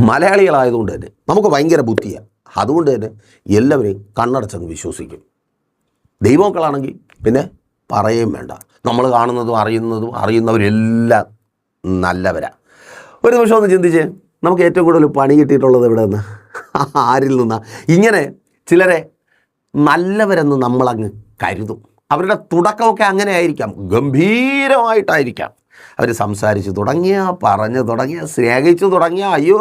മലയാളികളായതുകൊണ്ട് തന്നെ നമുക്ക് ഭയങ്കര ബുദ്ധിയാണ്. അതുകൊണ്ട് തന്നെ എല്ലാവരെയും കണ്ണടച്ചങ്ങ് വിശ്വസിക്കും. ദൈവമക്കളാണെങ്കിൽ പിന്നെ പറയുകയും വേണ്ട. നമ്മൾ കാണുന്നതും അറിയുന്നവരെല്ലാം നല്ലവരാ. ഒരു നിമിഷം ഒന്ന് ചിന്തിച്ചേ, നമുക്ക് ഏറ്റവും കൂടുതൽ പണി കിട്ടിയിട്ടുള്ളത് എവിടെ നിന്ന്, ആരിൽ നിന്നാണ്? ഇങ്ങനെ ചിലരെ നല്ലവരെന്ന് നമ്മളങ്ങ് കരുതും. അവരുടെ തുടക്കമൊക്കെ അങ്ങനെ ആയിരിക്കാം, ഗംഭീരമായിട്ടായിരിക്കാം. അവർ സംസാരിച്ച് തുടങ്ങിയ, പറഞ്ഞു തുടങ്ങിയ, സ്നേഹിച്ചു തുടങ്ങിയ, അയ്യോ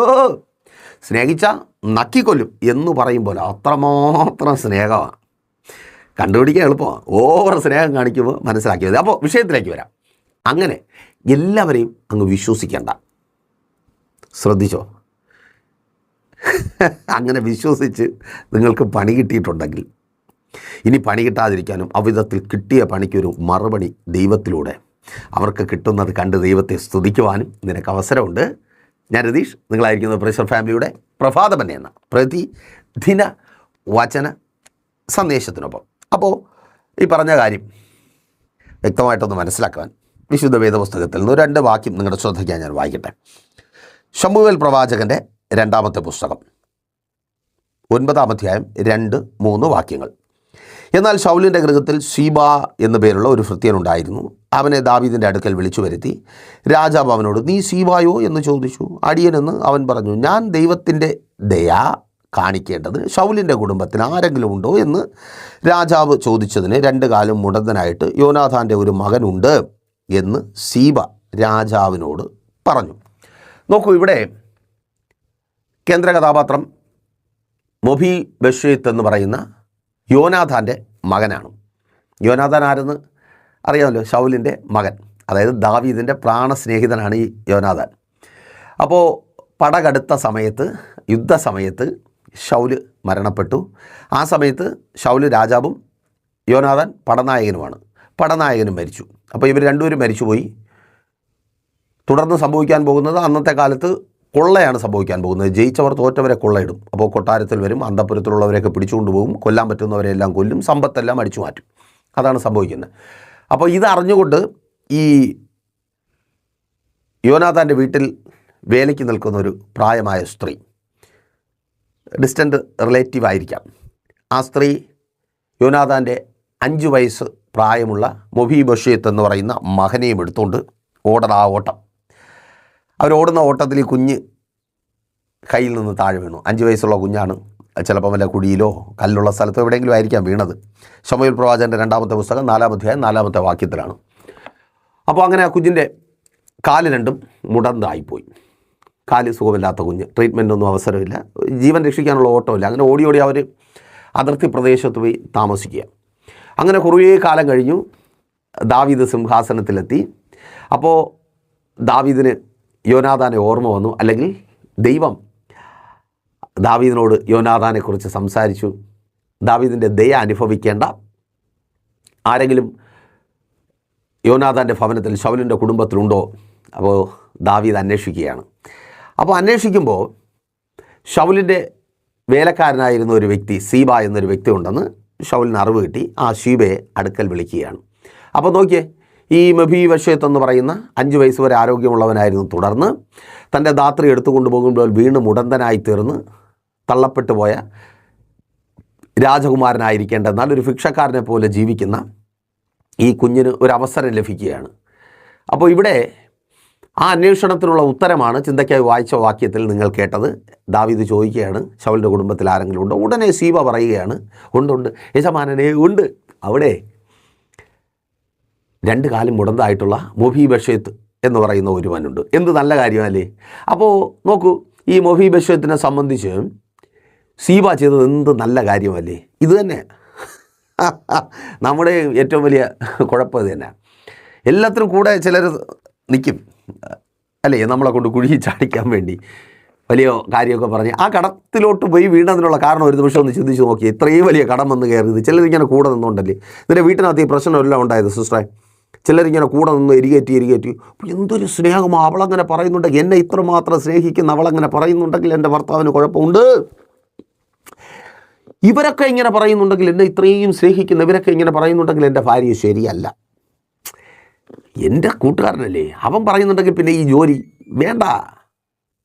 സ്നേഹിച്ചാൽ നക്കിക്കൊല്ലും എന്ന് പറയും പോലെ അത്രമാത്രം സ്നേഹമാണ്. കണ്ടുപിടിക്കാൻ എളുപ്പമാണ്. ഓവർ സ്നേഹം കാണിക്കുമ്പോൾ മനസ്സിലാക്കി മതി. അപ്പോൾ വിഷയത്തിലേക്ക് വരാം. അങ്ങനെ എല്ലാവരെയും അങ്ങ് വിശ്വസിക്കേണ്ട. ശ്രദ്ധിച്ചോ? അങ്ങനെ വിശ്വസിച്ച് നിങ്ങൾക്ക് പണി കിട്ടിയിട്ടുണ്ടെങ്കിൽ ഇനി പണി കിട്ടാതിരിക്കാനും അവിധത്തിൽ കിട്ടിയ പണിക്കൊരു മറുപടി ദൈവത്തിലൂടെ അവർക്ക് കിട്ടുന്നത് കണ്ട് ദൈവത്തെ സ്തുതിക്കുവാനും നിനക്ക് അവസരമുണ്ട്. ഞാൻ രതീഷ്, നിങ്ങളായിരിക്കുന്നത് പ്രഷർ ഫാമിലിയുടെ പ്രഭാതമൻ എന്ന പ്രതിദിന വചന സന്ദേശത്തിനൊപ്പം. അപ്പോൾ ഈ പറഞ്ഞ കാര്യം വ്യക്തമായിട്ടൊന്ന് മനസ്സിലാക്കാൻ വിശുദ്ധ വേദപുസ്തകത്തിൽ നിന്ന് 2 വാക്യം നിങ്ങളുടെ ശ്രദ്ധയ്ക്കാൻ ഞാൻ വായിക്കട്ടെ. ശമൂവേൽ പ്രവാചകൻ്റെ 2-ാമത്തെ പുസ്തകം 9-ാം അധ്യായം 2-3 വാക്യങ്ങൾ. എന്നാൽ ശൗലിൻ്റെ ഗൃഹത്തിൽ സീബ എന്നു പേരുള്ള ഒരു ഭൃത്യനുണ്ടായിരുന്നു. അവനെ ദാവീദിൻ്റെ അടുക്കൽ വിളിച്ചു വരുത്തി രാജാവ് അവനോട്, നീ സീബായോ എന്ന് ചോദിച്ചു. അടിയനെന്ന് അവൻ പറഞ്ഞു. ഞാൻ ദൈവത്തിൻ്റെ ദയ കാണിക്കേണ്ടത് ശൗലിൻ്റെ കുടുംബത്തിന് ആരെങ്കിലും ഉണ്ടോ എന്ന് രാജാവ് ചോദിച്ചതിന് 2 കാലും മുടന്തനായിട്ട് യോനാഥാൻ്റെ ഒരു മകനുണ്ട് എന്ന് സീബ രാജാവിനോട് പറഞ്ഞു. നോക്കൂ, ഇവിടെ കേന്ദ്ര കഥാപാത്രം മൊബി ബഷീത്ത് എന്ന് പറയുന്ന യോനാഥാൻ്റെ മകനാണ്. യോനാഥാൻ ആരെന്ന് അറിയാമല്ലോ, ശൗലിൻ്റെ മകൻ, അതായത് ദാവീദിൻ്റെ പ്രാണസ്നേഹിതനാണ് ഈ യോനാഥാൻ. അപ്പോൾ പടകടുത്ത സമയത്ത്, യുദ്ധസമയത്ത് ശൗല് മരണപ്പെട്ടു. ആ സമയത്ത് ശൗല് രാജാവും യോനാഥാൻ പടനായകനുമാണ്. പടനായകനും മരിച്ചു. അപ്പോൾ ഇവർ രണ്ടുപേരും മരിച്ചുപോയി. തുടർന്ന് സംഭവിക്കാൻ പോകുന്നത്, അന്നത്തെ കാലത്ത് കൊള്ളയാണ് സംഭവിക്കാൻ പോകുന്നത്. ജയിച്ചവർ തോറ്റവരെ കൊള്ളയിടും. അപ്പോൾ കൊട്ടാരത്തിൽ വരും, അന്തഃപുരത്തിലുള്ളവരെയൊക്കെ പിടിച്ചുകൊണ്ട് പോകും, കൊല്ലാൻ പറ്റുന്നവരെല്ലാം കൊല്ലും, സമ്പത്തെല്ലാം അടിച്ചു മാറ്റും. അതാണ് സംഭവിക്കുന്നത്. അപ്പോൾ ഇത് അറിഞ്ഞുകൊണ്ട് ഈ യോനാഥാൻ്റെ വീട്ടിൽ വേലയ്ക്ക് നിൽക്കുന്ന ഒരു പ്രായമായ സ്ത്രീ, ഡിസ്റ്റൻ്റ് റിലേറ്റീവ് ആയിരിക്കാം, ആ സ്ത്രീ യോനാഥാൻ്റെ 5 വയസ്സ് പ്രായമുള്ള മൊബി ബഷീത്ത് എന്ന് പറയുന്ന മകനെയും എടുത്തുകൊണ്ട് ഓട്ടം. അവരോടുന്ന ഓട്ടത്തിൽ ഈ കുഞ്ഞ് കയ്യിൽ നിന്ന് താഴെ വീണു. 5 വയസ്സുള്ള കുഞ്ഞാണ്. ചിലപ്പോൾ വല്ല കുഴിയിലോ കല്ലുള്ള സ്ഥലത്തോ എവിടെയെങ്കിലും ആയിരിക്കാം വീണത്. ശമൂവേൽ പ്രവാചകൻ്റെ 2-ാമത്തെ പുസ്തകം 4-ാം അധ്യായം 4-ാമത്തെ വാക്യത്തിലാണ്. അപ്പോൾ അങ്ങനെ ആ കുഞ്ഞിൻ്റെ കാല് രണ്ടും മുടന്തായിപ്പോയി. കാല് സുഖമില്ലാത്ത കുഞ്ഞ്, ട്രീറ്റ്മെൻറ്റൊന്നും അവസരമില്ല, ജീവൻ രക്ഷിക്കാനുള്ള ഓട്ടമില്ല. അങ്ങനെ ഓടി അവർ അതിർത്തി പ്രദേശത്ത് പോയി താമസിക്കുക. അങ്ങനെ കുറേ കാലം കഴിഞ്ഞു. ദാവീദ് സിംഹാസനത്തിലെത്തി. അപ്പോൾ ദാവീദിന് യോനാഥാനെ ഓർമ്മ വന്നു, അല്ലെങ്കിൽ ദൈവം ദാവീദിനോട് യോനാഥാനെക്കുറിച്ച് സംസാരിച്ചു. ദാവീദിൻ്റെ ദയ അനുഭവിക്കേണ്ട ആരെങ്കിലും യോനാഥാൻ്റെ ഭവനത്തിൽ ശൗലിൻ്റെ കുടുംബത്തിലുണ്ടോ? അപ്പോൾ ദാവീദ് അന്വേഷിക്കുകയാണ്. അപ്പോൾ അന്വേഷിക്കുമ്പോൾ ശൗലിൻ്റെ വേലക്കാരനായിരുന്ന ഒരു വ്യക്തി, സീബ എന്നൊരു വ്യക്തി ഉണ്ടെന്ന് ശൗലിന് അറിവ് കിട്ടി. ആ സീബയെ അടുക്കൽ വിളിക്കുകയാണ്. അപ്പോൾ നോക്കിയേ, ഈ മൊബി ബഷീത്ത് എന്ന് പറയുന്ന 5 വയസ്സ് വരെ ആരോഗ്യമുള്ളവനായിരുന്നു. തുടർന്ന് തൻ്റെ ധാത്രി എടുത്തുകൊണ്ട് പോകുമ്പോൾ വീണ് മുടന്തനായി തീർന്ന് തള്ളപ്പെട്ടു പോയ രാജകുമാരനായിരിക്കേണ്ട, എന്നാൽ ഒരു ഭിക്ഷക്കാരനെ പോലെ ജീവിക്കുന്ന ഈ കുഞ്ഞിന് ഒരു അവസരം ലഭിക്കുകയാണ്. അപ്പോൾ ഇവിടെ ആ അന്വേഷണത്തിനുള്ള ഉത്തരമാണ് ചിന്തയ്ക്കായി വായിച്ച വാക്യത്തിൽ നിങ്ങൾ കേട്ടത്. ദാവീദ് ചോദിക്കുകയാണ്, ശൗലിൻ്റെ കുടുംബത്തിൽ ആരെങ്കിലും ഉണ്ടോ? ഉടനെ സീബ പറയുകയാണ്, ഉണ്ട് യജമാനനെ ഉണ്ട്. അവിടെ 2 കാലും മുടന്തായിട്ടുള്ള മൊബി ബഷീത്ത് എന്ന് പറയുന്ന ഒരുവനുണ്ട്. എന്ത് നല്ല കാര്യമല്ലേ? അപ്പോൾ നോക്കൂ, ഈ മൊബി ബഷീത്തിനെ സംബന്ധിച്ച് സീബ ചെയ്തത് എന്ത് നല്ല കാര്യമല്ലേ? ഇത് തന്നെ നമ്മുടെ ഏറ്റവും വലിയ കുഴപ്പം ഇത് തന്നെ. എല്ലാത്തിനും കൂടെ ചിലർ നിൽക്കും അല്ലേ, നമ്മളെ കൊണ്ട് കുഴി ചാടിക്കാൻ വേണ്ടി വലിയ കാര്യമൊക്കെ പറഞ്ഞ് ആ കടത്തിലോട്ട് പോയി വീണതിനുള്ള കാരണം ഒരു നിമിഷം ഒന്ന് ചിന്തിച്ച് നോക്കി. ഇത്രയും വലിയ കടം വന്ന് കയറിയത് ചിലരിങ്ങനെ കൂടെ നിന്നുകൊണ്ടല്ലേ. ഇതിൻ്റെ വീട്ടിനകത്ത് ഈ പ്രശ്നമെല്ലാം ഉണ്ടായത് സിസ്റ്ററെ. ചിലരിങ്ങനെ കൂടെ നിന്ന് എരികേറ്റി അപ്പോൾ എന്തൊരു സ്നേഹമാണ്, അവളങ്ങനെ പറയുന്നുണ്ടെങ്കിൽ, എന്നെ ഇത്രമാത്രം സ്നേഹിക്കുന്ന അവളങ്ങനെ പറയുന്നുണ്ടെങ്കിൽ എൻ്റെ ഭർത്താവിന് കുഴപ്പമുണ്ട്. ഇവരൊക്കെ ഇങ്ങനെ പറയുന്നുണ്ടെങ്കിൽ, എന്നെ ഇത്രയും സ്നേഹിക്കുന്ന ഇവരൊക്കെ ഇങ്ങനെ പറയുന്നുണ്ടെങ്കിൽ എൻ്റെ ഭാര്യ ശരിയല്ല. എൻ്റെ കൂട്ടുകാരനല്ലേ, അവൻ പറയുന്നുണ്ടെങ്കിൽ പിന്നെ ഈ ജോലി വേണ്ട.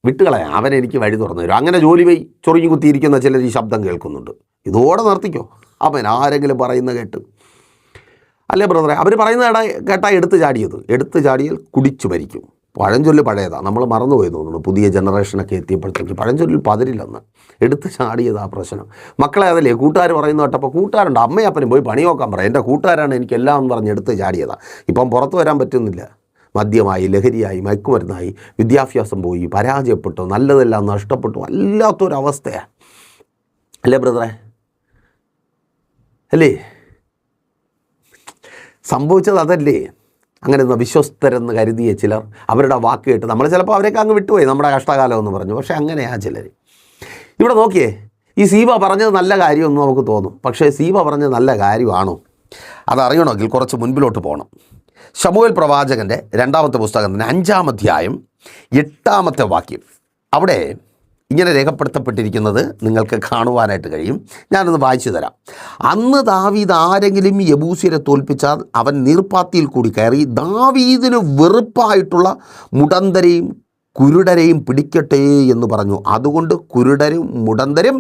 വിട്ടുകളയാം, അവനെനിക്ക് വഴി തുറന്നു തരും. അങ്ങനെ ജോലി പോയി ചൊറിഞ്ഞു കുത്തിയിരിക്കുന്ന ചിലർ ഈ ശബ്ദം കേൾക്കുന്നുണ്ട്. ഇതോടെ നിർത്തിക്കോ. അവൻ ആരെങ്കിലും പറയുന്ന കേട്ട് അല്ലേ ബ്രദറെ, അവർ പറയുന്ന കേട്ടാ എടുത്തു ചാടിയാൽ കുടിച്ചു മരിക്കും. പഴഞ്ചൊല്ല് പഴയതാണ്, നമ്മൾ മറന്നുപോയി തോന്നുന്നു. പുതിയ ജനറേഷനൊക്കെ എത്തിയപ്പോഴത്തേക്ക് പഴഞ്ചൊല്ലിൽ പതിരില്ലെന്ന്. എടുത്ത് ചാടിയതാ പ്രശ്നം. മക്കളെ അതല്ലേ കൂട്ടുകാർ പറയുന്ന കേട്ടപ്പോൾ കൂട്ടുകാരുണ്ട്, അമ്മയപ്പനും പോയി പണി നോക്കാൻ പറയാം, എൻ്റെ കൂട്ടുകാരാണ് എനിക്കെല്ലാം എന്ന് പറഞ്ഞ് എടുത്ത് ചാടിയതാണ്. ഇപ്പം പുറത്ത് വരാൻ പറ്റുന്നില്ല. മദ്യമായി, ലഹരിയായി, മയക്കുമരുന്നായി, വിദ്യാഭ്യാസം പോയി, പരാജയപ്പെട്ടു, നല്ലതെല്ലാം നഷ്ടപ്പെട്ടു, വല്ലാത്തൊരവസ്ഥയാണ് അല്ലേ ബ്രദറെ? അല്ലേ സംഭവിച്ചത്? അതല്ലേ അങ്ങനെ വിശ്വസ്തരെന്ന് കരുതിയ ചിലർ അവരുടെ വാക്ക് കേട്ട് നമ്മൾ ചിലപ്പോൾ അവരൊക്കെ അങ്ങ് വിട്ടുപോയി, നമ്മുടെ കഷ്ടകാലം എന്ന് പറഞ്ഞു. പക്ഷേ അങ്ങനെയാ ചിലർ. ഇവിടെ നോക്കിയേ, ഈ സീബ പറഞ്ഞത് നല്ല കാര്യമൊന്നും നമുക്ക് തോന്നും. പക്ഷേ സീബ പറഞ്ഞത് നല്ല കാര്യമാണോ അതറിയണമെങ്കിൽ കുറച്ച് മുൻപിലോട്ട് പോകണം. ശമൂവേൽ പ്രവാചകൻ്റെ 2-ാമത്തെ പുസ്തകത്തിൻ്റെ 5-ാം അധ്യായം 8-ാമത്തെ വാക്യം. അവിടെ ഇങ്ങനെ രേഖപ്പെടുത്തപ്പെട്ടിരിക്കുന്നത് നിങ്ങൾക്ക് കാണുവാനായിട്ട് കഴിയും. ഞാനൊന്ന് വായിച്ചു തരാം. അന്ന് ദാവീദ് ആരെങ്കിലും യെബൂസ്യരെ തോൽപ്പിച്ചാൽ അവൻ നീർപ്പാത്തിയിൽ കൂടി കയറി ദാവീദിന് വെറുപ്പായിട്ടുള്ള മുടന്തരെയും കുരുടരെയും പിടിക്കട്ടെ എന്ന് പറഞ്ഞു. അതുകൊണ്ട് കുരുടരും മുടന്തരും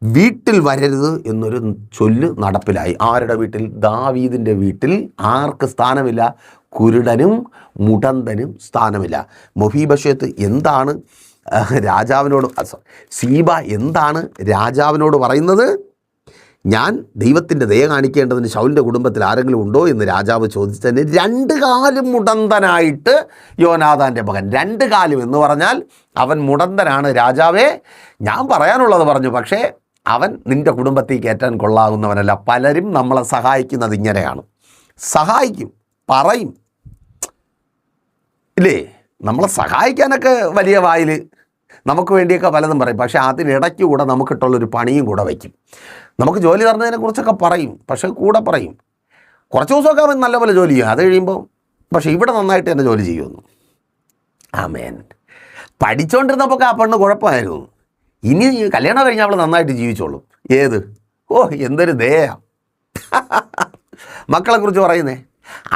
വീട്ടിൽ വരരുത് എന്നൊരു ചൊല്ല് നടപ്പിലായി. ആരുടെ വീട്ടിൽ? ദാവീദിൻ്റെ വീട്ടിൽ. ആർക്ക് സ്ഥാനമില്ല? കുരുടനും മുടന്തനും സ്ഥാനമില്ല. മൊഫീബശേത്ത് എന്താണ് രാജാവിനോട്, സീബ എന്താണ് രാജാവിനോട് പറയുന്നത്? ഞാൻ ദൈവത്തിൻ്റെ ദയ കാണിക്കേണ്ടതിന് ശൗലിൻ്റെ കുടുംബത്തിൽ ആരെങ്കിലും ഉണ്ടോ എന്ന് രാജാവ് ചോദിച്ചതിന് 2 കാലും മുടന്തനായിട്ട് യോനാഥാൻ്റെ മകൻ. 2 കാലും എന്ന് പറഞ്ഞാൽ അവൻ മുടന്തനാണ്. രാജാവേ, ഞാൻ പറയാനുള്ളത് പറഞ്ഞു, പക്ഷേ അവൻ നിൻ്റെ കുടുംബത്തിൽ കയറ്റാൻ കൊള്ളാവുന്നവനല്ല. പലരും നമ്മളെ സഹായിക്കുന്നത് ഇങ്ങനെയാണ്. സഹായിക്കും, പറയും ഇല്ലേ, നമ്മളെ സഹായിക്കാനൊക്കെ വലിയ വായിൽ നമുക്ക് വേണ്ടിയൊക്കെ പലതും പറയും. പക്ഷേ അതിനിടയ്ക്ക് കൂടെ നമുക്കിട്ടുള്ളൊരു പണിയും കൂടെ വയ്ക്കും. നമുക്ക് ജോലി തരുന്നതിനെക്കുറിച്ചൊക്കെ പറയും, പക്ഷേ കൂടെ പറയും കുറച്ച് ദിവസമൊക്കെ അവൻ നല്ലപോലെ ജോലി ചെയ്യും. അത് കഴിയുമ്പോൾ പക്ഷേ ഇവിടെ നന്നായിട്ട് തന്നെ ജോലി ചെയ്യുമെന്നു. ആമേൻ. പഠിച്ചുകൊണ്ടിരുന്നപ്പോൾ ആ പെണ്ണ് കുഴപ്പമായിരുന്നു. ഇനി കല്യാണം കഴിഞ്ഞാൽ അവൾ നന്നായിട്ട് ജീവിച്ചോളും. ഏത്? ഓ, എന്തൊരു ദയ. മക്കളെക്കുറിച്ച് പറയുന്നേ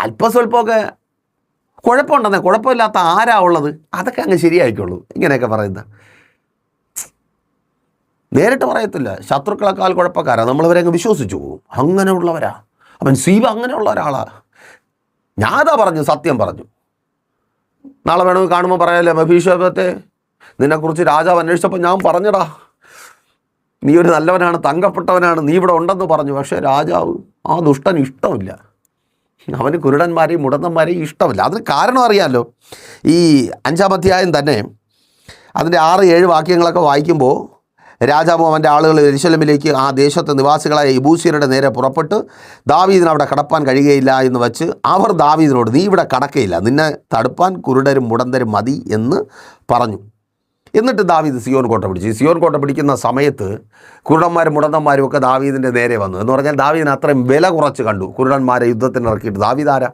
അല്പസ്വല്പമൊക്കെ കുഴപ്പമുണ്ടെന്നേ, കുഴപ്പമില്ലാത്ത ആരാ ഉള്ളത്? അതൊക്കെ അങ്ങ് ശരിയായിക്കോളൂ. ഇങ്ങനെയൊക്കെ പറയുന്ന നേരിട്ട് പറയത്തില്ല. ശത്രുക്കളെക്കാൾ കുഴപ്പക്കാരാ, നമ്മളവരെ അങ്ങ് വിശ്വസിച്ചു പോകും. അങ്ങനെയുള്ളവരാ. അവൻ സീബ അങ്ങനെയുള്ള ഒരാളാ. ഞാനതാ പറഞ്ഞു, സത്യം പറഞ്ഞു. നാളെ വേണമെങ്കിൽ കാണുമ്പോൾ പറയാമല്ലേ, മഫീഷോബത്തെ നിന്നെക്കുറിച്ച് രാജാവ് അന്വേഷിച്ചപ്പോൾ ഞാൻ പറഞ്ഞടാ, നീ ഒരു നല്ലവനാണ്, തങ്കപ്പെട്ടവനാണ്, നീ ഇവിടെ ഉണ്ടെന്ന് പറഞ്ഞു. പക്ഷേ രാജാവ് ആ ദുഷ്ടന് ഇഷ്ടമില്ല. അവന് കുരുടന്മാരെയും മുടന്തന്മാരെയും ഇഷ്ടമില്ല. അതിന് കാരണം അറിയാമല്ലോ. ഈ 5-ാം അധ്യായം തന്നെ അതിൻ്റെ 6-7 വാക്യങ്ങളൊക്കെ വായിക്കുമ്പോൾ രാജാവും അവൻ്റെ ആളുകൾ യെരൂശലേമിലേക്ക് ആ ദേശത്തെ നിവാസികളായ യെബൂസ്യരുടെ നേരെ പുറപ്പെട്ട് ദാവീദിന് അവിടെ കടപ്പാൻ കഴിയുകയില്ല എന്ന് വെച്ച് അവർ ദാവീദിനോട് നീ ഇവിടെ കടക്കയില്ല, നിന്നെ തടുപ്പാൻ കുരുടരും മുടന്തരും മതി എന്ന് പറഞ്ഞു. എന്നിട്ട് ദാവീദ് സിയോൻ കോട്ട പിടിച്ചു. സിയോൻ കോട്ട പിടിക്കുന്ന സമയത്ത് കുരുടന്മാരും മുടന്തന്മാരും ഒക്കെ ദാവീദിൻ്റെ നേരെ വന്നു. എന്ന് പറഞ്ഞാൽ ദാവീദിന് അത്രയും വില കുറച്ച് കണ്ടു കുരുടന്മാരെ യുദ്ധത്തിന് ഇറക്കിയിട്ട്. ദാവീദ് ആരാ?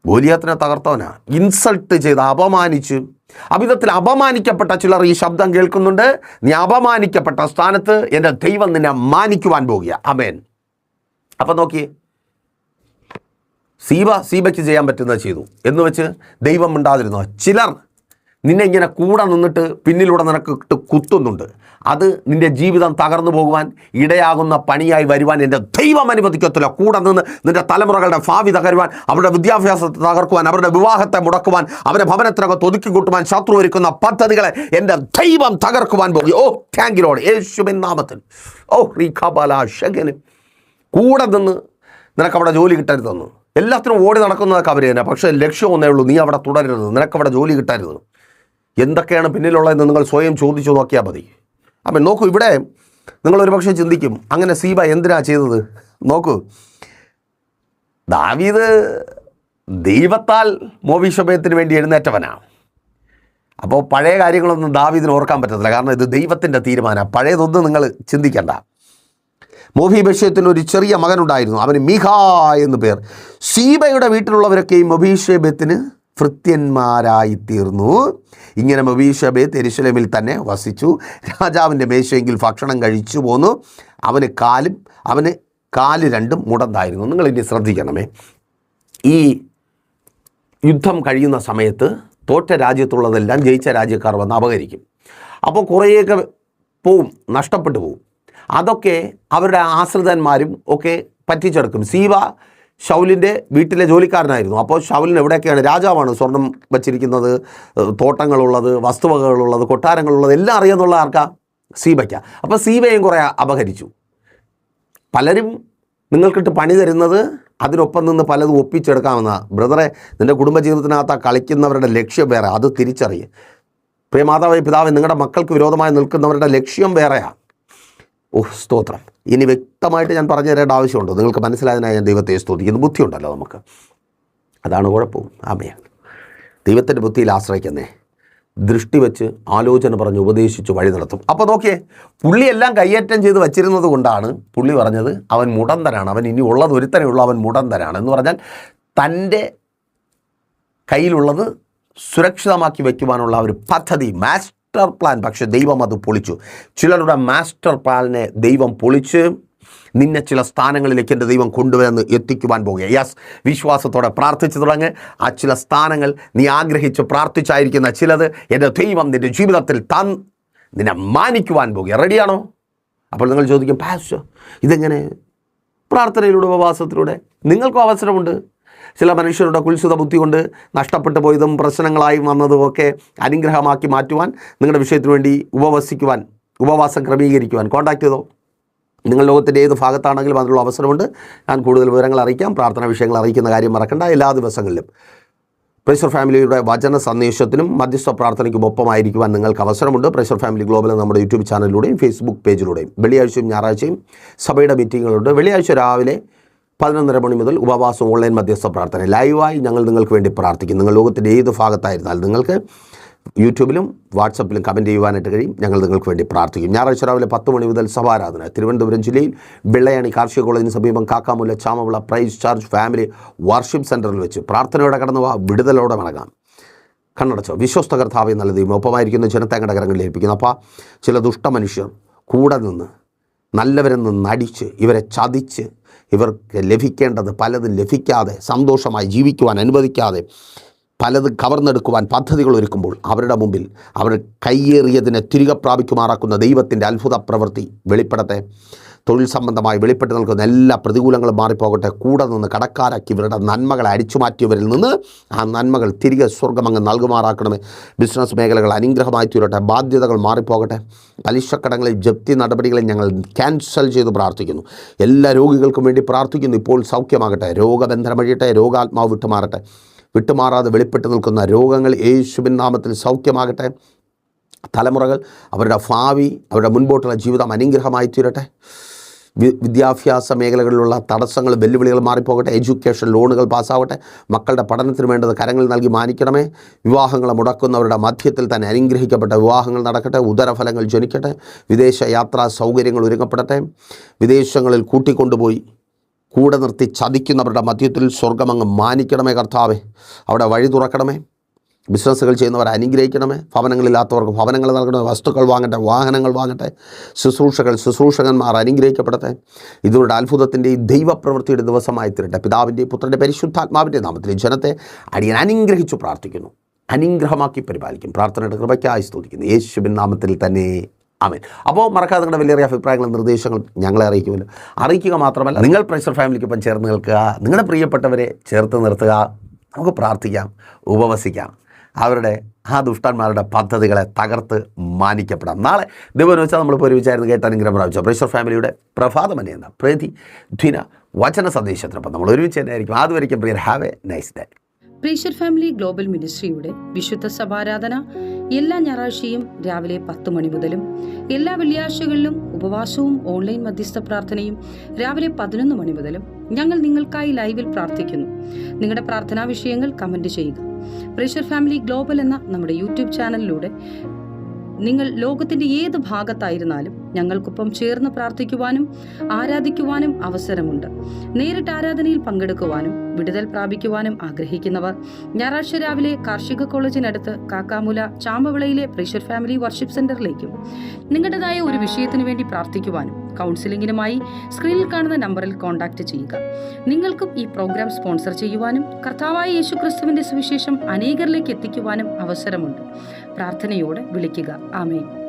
ഗോലിയാത്തിനെ തകർത്തവനാ. ഇൻസൾട്ട് ചെയ്ത് അപമാനിച്ച് അവിധത്തിൽ അപമാനിക്കപ്പെട്ട ചിലർ ഈ ശബ്ദം കേൾക്കുന്നുണ്ട്. നീ അപമാനിക്കപ്പെട്ട സ്ഥാനത്ത് എൻ്റെ ദൈവം നിന്നെ മാനിക്കുവാൻ പോകുക. ആമേൻ. അപ്പം നോക്കിയേ, സീബയ്ക്ക് ചെയ്യാൻ പറ്റുന്നത് ചെയ്തു എന്ന് വെച്ച് ദൈവം മിണ്ടാതിരുന്നു. ചിലർ നിന്നെ ഇങ്ങനെ കൂടെ നിന്നിട്ട് പിന്നിലൂടെ നിനക്ക് കുത്തുന്നുണ്ട്. അത് നിൻ്റെ ജീവിതം തകർന്നു പോകുവാൻ ഇടയാകുന്ന പണിയായി വരുവാൻ എൻ്റെ ദൈവം അനുവദിക്കത്തില്ല. കൂടെ നിന്ന് നിൻ്റെ തലമുറകളുടെ ഭാവി തകരുവാൻ, അവരുടെ വിദ്യാഭ്യാസത്തെ തകർക്കുവാൻ, അവരുടെ വിവാഹത്തെ മുടക്കുവാൻ, അവരുടെ ഭവനത്തിനൊക്കെ ഒതുക്കി കൂട്ടുവാൻ ശത്രു ഒരുക്കുന്ന പദ്ധതികളെ എൻ്റെ ദൈവം തകർക്കുവാൻ പോകും. ഓ താങ്ക് യു ലോർഡ്, യേശുവിൻ നാമത്തിൽ. ഓ റീഖബല ഷഗന്. കൂടെ നിന്ന് നിനക്കവിടെ ജോലി കിട്ടരുതെന്ന് എല്ലാത്തിനും ഓടി നടക്കുന്നതൊക്കെ അവർ തന്നെ. പക്ഷേ ലക്ഷ്യം ഒന്നേ ഉള്ളൂ, നീ അവിടെ തുടരരുത്, നിനക്കവിടെ ജോലി കിട്ടരുത്. എന്തൊക്കെയാണ് പിന്നിലുള്ളതെന്ന് നിങ്ങൾ സ്വയം ചോദിച്ചു നോക്കിയാൽ മതി. അപ്പം നോക്കൂ, ഇവിടെ നിങ്ങളൊരു പക്ഷേ ചിന്തിക്കും അങ്ങനെ സീബ എന്തിനാ ചെയ്തത്? നോക്കൂ, ദാവീദ് ദൈവത്താൽ മോബിഷബേത്തിന് വേണ്ടി എഴുന്നേറ്റവനാണ്. അപ്പോൾ പഴയ കാര്യങ്ങളൊന്നും ദാവീദിന് ഓർക്കാൻ പറ്റത്തില്ല, കാരണം ഇത് ദൈവത്തിൻ്റെ തീരുമാനമാണ്. പഴയതൊന്നും നിങ്ങൾ ചിന്തിക്കണ്ട. മോബിഷബത്തിന് ഒരു ചെറിയ മകനുണ്ടായിരുന്നു, അവന് മീഖാ എന്ന് പേർ. സീബയുടെ വീട്ടിലുള്ളവരൊക്കെയും മോബിഷബത്തിന് ഭൃത്യന്മാരായിത്തീർന്നു. ഇങ്ങനെ മെഫീബോശെത്ത് യെരൂശലേമിൽ തന്നെ വസിച്ചു. രാജാവിൻ്റെ മേശയെങ്കിൽ ഭക്ഷണം കഴിച്ചു പോന്നു. അവന് കാല് രണ്ടും മുടന്തായിരുന്നു. നിങ്ങളിനി ശ്രദ്ധിക്കണമേ, ഈ യുദ്ധം കഴിയുന്ന സമയത്ത് തോറ്റ രാജ്യത്തുള്ളതെല്ലാം ജയിച്ച രാജ്യക്കാർ വന്ന് അപഹരിക്കും. അപ്പോൾ കുറേയൊക്കെ പോവും, നഷ്ടപ്പെട്ടു പോവും. അതൊക്കെ അവരുടെ ആശ്രിതന്മാരും ഒക്കെ പറ്റിച്ചെടുക്കും. സീബ ശൗലിൻ്റെ വീട്ടിലെ ജോലിക്കാരനായിരുന്നു. അപ്പോൾ ശൗലിന് എവിടെയൊക്കെയാണ് രാജാവാണ് സ്വർണം വച്ചിരിക്കുന്നത്, തോട്ടങ്ങളുള്ളത്, വസ്തുവകകളുള്ളത്, കൊട്ടാരങ്ങളുള്ളത് എല്ലാം അറിയാമെന്നുള്ള ആർക്കാ? സീബയ്ക്ക. അപ്പോൾ സീബയും കുറേ അപഹരിച്ചു. പലരും നിങ്ങൾക്കിട്ട് പണി തരുന്നത് അതിനൊപ്പം നിന്ന് പലതും ഒപ്പിച്ചെടുക്കാമെന്ന. ബ്രദറെ, നിൻ്റെ കുടുംബജീവിതത്തിനകത്ത് കളിക്കുന്നവരുടെ ലക്ഷ്യം വേറെ, അത് തിരിച്ചറിയുക. പ്രിയമാതാവേ, പിതാവേ, നിങ്ങളുടെ മക്കൾക്ക് വിരോധമായി നിൽക്കുന്നവരുടെ ലക്ഷ്യം വേറെയാണ്. സ്തോത്രം. ഇനി വ്യക്തമായിട്ട് ഞാൻ പറഞ്ഞു തരേണ്ട ആവശ്യമുണ്ടോ? നിങ്ങൾക്ക് മനസ്സിലായതിനായി ഞാൻ ദൈവത്തെ സ്തുതിക്കുന്നു. ബുദ്ധിയുണ്ടല്ലോ നമുക്ക്, അതാണ് കുഴപ്പവും. ആമേൻ. ദൈവത്തിൻ്റെ ബുദ്ധിയിൽ ആശ്രയിക്കുന്നേ, ദൃഷ്ടി വെച്ച് ആലോചന പറഞ്ഞ് ഉപദേശിച്ച് വഴി നടത്തും. അപ്പോൾ നോക്കിയേ, പുള്ളിയെല്ലാം കയ്യേറ്റം ചെയ്ത് വച്ചിരുന്നത് കൊണ്ടാണ് പുള്ളി പറഞ്ഞത് അവൻ മുടന്തനാണ്, അവൻ ഇനി ഉള്ളത് ഒരുത്തനേ ഉള്ളൂ, അവൻ മുടന്തനാണ് എന്ന് പറഞ്ഞാൽ തൻ്റെ കയ്യിലുള്ളത് സുരക്ഷിതമാക്കി വയ്ക്കുവാനുള്ള ഒരു പദ്ധതി, മാസ്റ്റർ പ്ലാൻ. പക്ഷേ ദൈവം അത് പൊളിച്ചു. ചിലരുടെ മാസ്റ്റർ പ്ലാനിനെ ദൈവം പൊളിച്ച് നിന്നെ ചില സ്ഥാനങ്ങളിലേക്ക് എൻ്റെ ദൈവം കൊണ്ടുവന്ന് എത്തിക്കുവാൻ പോകുക. യെസ്, വിശ്വാസത്തോടെ പ്രാർത്ഥിച്ചു തുടങ്ങ്. ആ ചില സ്ഥാനങ്ങൾ നീ ആഗ്രഹിച്ച് പ്രാർത്ഥിച്ചായിരിക്കുന്ന ചിലത് എൻ്റെ ദൈവം നിൻ്റെ ജീവിതത്തിൽ നിന്നെ മാനിക്കുവാൻ പോകുക. റെഡിയാണോ? അപ്പോൾ നിങ്ങൾ ചോദിക്കും, പാസ്റ്റർ ഇതെങ്ങനെ? പ്രാർത്ഥനയിലൂടെ, ഉപവാസത്തിലൂടെ നിങ്ങൾക്കും അവസരമുണ്ട്. ചില മനുഷ്യരുടെ കുൽസിത ബുദ്ധി കൊണ്ട് നഷ്ടപ്പെട്ടു പോയതും പ്രശ്നങ്ങളായി വന്നതും ഒക്കെ അനുഗ്രഹമാക്കി മാറ്റുവാൻ, നിങ്ങളുടെ വിഷയത്തിന് വേണ്ടി ഉപവസിക്കുവാൻ, ഉപവാസം ക്രമീകരിക്കുവാൻ കോൺടാക്ട് ചെയ്തോ. നിങ്ങൾ ലോകത്തിൻ്റെ ഏത് ഭാഗത്താണെങ്കിലും അതിനുള്ള അവസരമുണ്ട്. ഞാൻ കൂടുതൽ വിവരങ്ങൾ അറിയിക്കാം. പ്രാർത്ഥന വിഷയങ്ങൾ അറിയിക്കുന്ന കാര്യം മറക്കണ്ട. എല്ലാ ദിവസങ്ങളിലും പ്രൈസർ ഫാമിലിയുടെ വചന സന്ദേശത്തിനും മധ്യസ്ഥ പ്രാർത്ഥനയ്ക്കും ഒപ്പമായിരിക്കുവാൻ നിങ്ങൾക്ക് അവസരമുണ്ട്. പ്രൈസർ ഫാമിലി ഗ്ലോബൽ നമ്മുടെ യൂട്യൂബ് ചാനലിലൂടെയും ഫേസ്ബുക്ക് പേജിലൂടെയും വെള്ളിയാഴ്ചയും ഞായറാഴ്ചയും സഭയുടെ മീറ്റിങ്ങുകളുണ്ട്. വെള്ളിയാഴ്ച രാവിലെ 11:30 മണി മുതൽ ഉപവാസം ഓൺലൈൻ മധ്യസ്ഥ പ്രാർത്ഥന ലൈവായി ഞങ്ങൾ നിങ്ങൾക്ക് വേണ്ടി പ്രാർത്ഥിക്കും. നിങ്ങൾ ലോകത്തിൻ്റെ ഏത് ഭാഗത്തായിരുന്നാലും നിങ്ങൾക്ക് യൂട്യൂബിലും വാട്സപ്പിലും കമൻറ്റ് ചെയ്യുവാനായിട്ട് കഴിയും. ഞങ്ങൾ നിങ്ങൾക്ക് വേണ്ടി പ്രാർത്ഥിക്കും. ഞായറാഴ്ച രാവിലെ 10 മണി മുതൽ സഭാരാധന തിരുവനന്തപുരം ജില്ലയിൽ വെള്ളയാണി കാർഷിക കോളേജിന് സമീപം Kakkamulla Chamavila praise church family worship സെൻറ്ററിൽ വെച്ച് പ്രാർത്ഥനയോടെ കടന്നു പോവാ, വിടുതലോടെ മടങ്ങാം. കണ്ണടച്ചോ. വിശ്വസ്ത കർത്താവെ നല്ല ദൈവം ഒപ്പമായിരിക്കുന്ന ജനത്തെ അങ്ങയുടെ കരങ്ങളിൽ ഏൽപ്പിക്കുന്നു. അപ്പോൾ ചില ദുഷ്ടമനുഷ്യർ കൂടെ നിന്ന് നല്ലവരെന്ന് നടിച്ച് ഇവരെ ചതിച്ച് ഇവർക്ക് ലഭിക്കേണ്ടത് പലതും ലഭിക്കാതെ സന്തോഷമായി ജീവിക്കുവാൻ അനുവദിക്കാതെ പലതും കവർന്നെടുക്കുവാൻ പദ്ധതികൾ ഒരുക്കുമ്പോൾ അവരുടെ മുമ്പിൽ അവർ കയ്യേറിയതിനെ തിരികെ പ്രാപിക്കുമാറാക്കുന്ന ദൈവത്തിൻ്റെ അത്ഭുത പ്രവൃത്തി വെളിപ്പെടട്ടെ. തൊഴിൽ സംബന്ധമായി വെളിപ്പെട്ട് നിൽക്കുന്ന എല്ലാ പ്രതികൂലങ്ങളും മാറിപ്പോകട്ടെ. കൂടെ നിന്ന് കടക്കാരാക്കി ഇവരുടെ നന്മകളെ അടിച്ചു മാറ്റിയവരിൽ നിന്ന് ആ നന്മകൾ തിരികെ സ്വർഗമങ്ങ് നൽകുമാറാക്കണമേ. ബിസിനസ് മേഖലകൾ അനുഗ്രഹമായി തീരട്ടെ. ബാധ്യതകൾ മാറിപ്പോകട്ടെ. പലിശക്കടങ്ങളിൽ ജപ്തി നടപടികളെ ഞങ്ങൾ ക്യാൻസൽ ചെയ്ത് പ്രാർത്ഥിക്കുന്നു. എല്ലാ രോഗികൾക്കും വേണ്ടി പ്രാർത്ഥിക്കുന്നു. ഇപ്പോൾ സൗഖ്യമാകട്ടെ. രോഗബന്ധനം വഴിയട്ടെ. രോഗാത്മാവ് വിട്ടുമാറട്ടെ. വിട്ടുമാറാതെ വെളിപ്പെട്ട് നിൽക്കുന്ന രോഗങ്ങൾ യേശുവിൻ നാമത്തിൽ സൗഖ്യമാകട്ടെ. തലമുറകൾ, അവരുടെ ഭാവി, അവരുടെ മുൻപോട്ടുള്ള ജീവിതം അനുഗ്രഹമായി തീരട്ടെ. വിദ്യാഭ്യാസ മേഖലകളിലുള്ള തടസ്സങ്ങൾ, വെല്ലുവിളികൾ മാറിപ്പോകട്ടെ. എഡ്യൂക്കേഷൻ ലോണുകൾ പാസ്സാവട്ടെ. മക്കളുടെ പഠനത്തിന് വേണ്ടത് കരങ്ങൾ നൽകി മാനിക്കണമേ. വിവാഹങ്ങളെ മുടക്കുന്നവരുടെ മധ്യത്തിൽ തന്നെ അനുഗ്രഹിക്കപ്പെട്ട വിവാഹങ്ങൾ നടക്കട്ടെ. ഉദരഫലങ്ങൾ ജനിക്കട്ടെ. വിദേശ യാത്രാ സൗകര്യങ്ങൾ ഒരുങ്ങപ്പെടട്ടെ. വിദേശങ്ങളിൽ കൂട്ടിക്കൊണ്ടുപോയി കൂടെ നിർത്തി ചതിക്കുന്നവരുടെ മധ്യത്തിൽ സ്വർഗമങ്ങ് മാനിക്കണമേ കർത്താവേ. അവിടെ വഴി തുറക്കണമേ. ബിസിനസ്സുകൾ ചെയ്യുന്നവരെ അനുഗ്രഹിക്കണമേ. ഭവനങ്ങളില്ലാത്തവർക്ക് ഭവനങ്ങൾ നൽകണമേ. വസ്തുക്കൾ വാങ്ങട്ടെ, വാഹനങ്ങൾ വാങ്ങട്ടെ. ശുശ്രൂഷകന്മാർ അനുഗ്രഹിക്കപ്പെടട്ടെ. ഇതുവരുടെ അത്ഭുതത്തിൻ്റെയും ദൈവപ്രവൃത്തിയുടെ ദിവസമായി തീരട്ടെ. പിതാവിൻ്റെയും പുത്രൻ്റെ പരിശുദ്ധാത്മാവിൻ്റെ നാമത്തിൽ ജനത്തെ അടിയൻ അനുഗ്രഹിച്ചു പ്രാർത്ഥിക്കുന്നു. അനുഗ്രഹമാക്കി പരിപാലിക്കും. പ്രാർത്ഥനയുടെ കൃപയ്ക്കായി സ്തുതിക്കുന്നു. യേശുവിൻ നാമത്തിൽ തന്നെ ആമേൻ. അപ്പോൾ മറക്കാതെ നിങ്ങളുടെ വലിയ അഭിപ്രായങ്ങളും നിർദ്ദേശങ്ങളും ഞങ്ങളെ അറിയിക്കുമല്ലോ. അറിയിക്കുക മാത്രമല്ല, നിങ്ങൾ പ്രൈസർ ഫാമിലിക്കൊപ്പം ചേർന്ന് നിൽക്കുക. നിങ്ങളുടെ പ്രിയപ്പെട്ടവരെ ചേർത്ത് നിർത്തുക. നമുക്ക് പ്രാർത്ഥിക്കാം, ഉപവസിക്കാം. അവരുടെ ആ ദുഷ്ടന്മാരുടെ പദ്ധതികളെ തകർത്ത് മാനിക്കപ്പെടാം. നാളെ ദിവസം വെച്ചാൽ നമ്മളിപ്പോൾ ഒരുമിച്ചായിരുന്നു കേട്ട് അനുഗ്രഹം പ്രാപിച്ച പ്രൈസർ ഫാമിലിയുടെ പ്രഭാതമനെ എന്ന പ്രതിദിന വചന സന്ദേശത്തിനൊപ്പം നമ്മൾ ഒരുമിച്ച് തന്നെ ആയിരിക്കും. അതുവരെയ്ക്കും പ്രിയർ, have a nice day. Praiser family global മിനിസ്ട്രിയുടെ വിശുദ്ധ സഭാരാധന എല്ലാ ഞായറാഴ്ചയും രാവിലെ 10 മണി മുതലും എല്ലാ വെള്ളിയാഴ്ചകളിലും ഉപവാസവും ഓൺലൈൻ മധ്യസ്ഥ പ്രാർത്ഥനയും രാവിലെ 11 മണി മുതലും ഞങ്ങൾ നിങ്ങൾക്കായി ലൈവിൽ പ്രാർത്ഥിക്കുന്നു. നിങ്ങളുടെ പ്രാർത്ഥനാ വിഷയങ്ങൾ കമന്റ് ചെയ്യുക. പ്രൈസർ ഫാമിലി ഗ്ലോബൽ എന്ന നമ്മുടെ യൂട്യൂബ് ചാനലിലൂടെ നിങ്ങൾ ലോകത്തിന്റെ ഏത് ഭാഗത്തായിരുന്നാലും ഞങ്ങൾക്കൊപ്പം ചേർന്ന് പ്രാർത്ഥിക്കുവാനും ആരാധിക്കുവാനും അവസരമുണ്ട്. നേരിട്ട് ആരാധനയിൽ പങ്കെടുക്കുവാനും വിടുതൽ പ്രാപിക്കുവാനും ആഗ്രഹിക്കുന്നവർ ഞായറാഴ്ച രാവിലെ കാർഷിക കോളേജിനടുത്ത് കാക്കാമുല ചാമ്പവിളയിലെ പ്രേഷർ ഫാമിലി വർഷിപ്പ് സെന്ററിലേക്കും നിങ്ങളുടേതായ ഒരു വിഷയത്തിനു വേണ്ടി പ്രാർത്ഥിക്കുവാനും കൗൺസിലിംഗിനുമായി സ്ക്രീനിൽ കാണുന്ന നമ്പറിൽ കോൺടാക്ട് ചെയ്യുക. നിങ്ങൾക്കും ഈ പ്രോഗ്രാം സ്പോൺസർ ചെയ്യുവാനും കർത്താവായ യേശുക്രിസ്തുവിന്റെ സുവിശേഷം അനേകരിലേക്ക് എത്തിക്കുവാനും അവസരമുണ്ട്. പ്രാർത്ഥനയോടെ വിളിക്കുക. ആമേൻ.